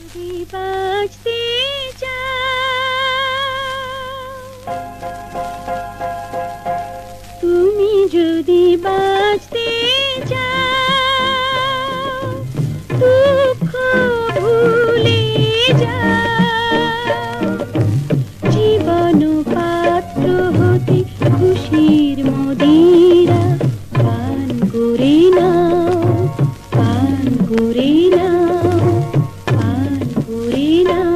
যদি বাঁচতে চাও, তুমি যদি বাঁচতে চাও, দুঃখ ভুলে যাও, জীবন পাত্র হতে খুশির মদিরা পান করে নাও, পান করে নাও, পান করে নাও।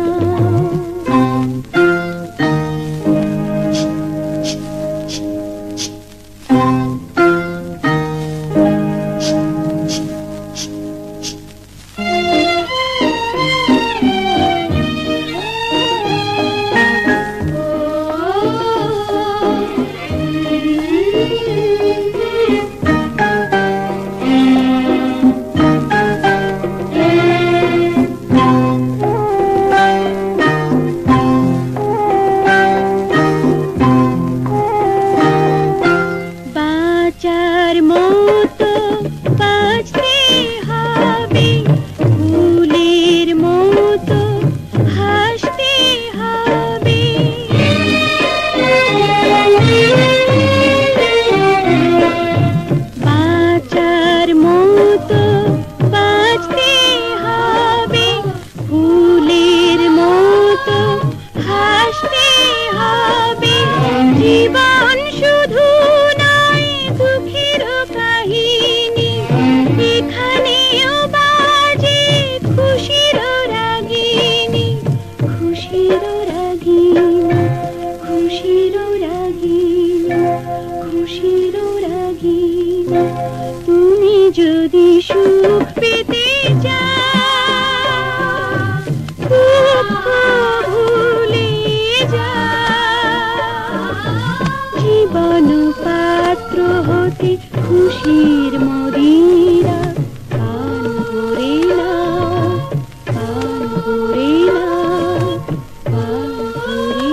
বাঁচার মতো বাঁচতে হবে, ফুলের মতো হাসতে হবে, বাঁচার মতো বাঁচতে হবে, ফুলের মতো হাসতে হবে। জীবন শুধু দুঃখের কাহিনী, এখানেও বাজে খুশির রাগিনী, খুশির রাগিনী, খুশির রাগিনী, খুশির রাগিনী। তুমি যদি সুখ পেতে চাও, দুঃখ ভুলে যাও, জীবন পাত্র হতে খুশির মদিরা পান করে নাও, পান করে নাও, পান করে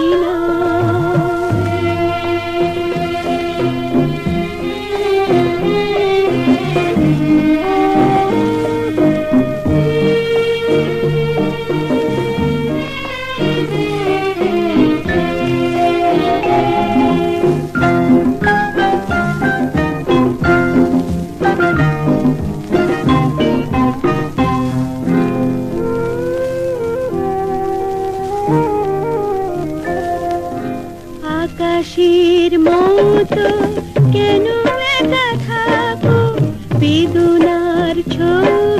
আকাশের মতো কেন একা থাকো, বেদনার ছবি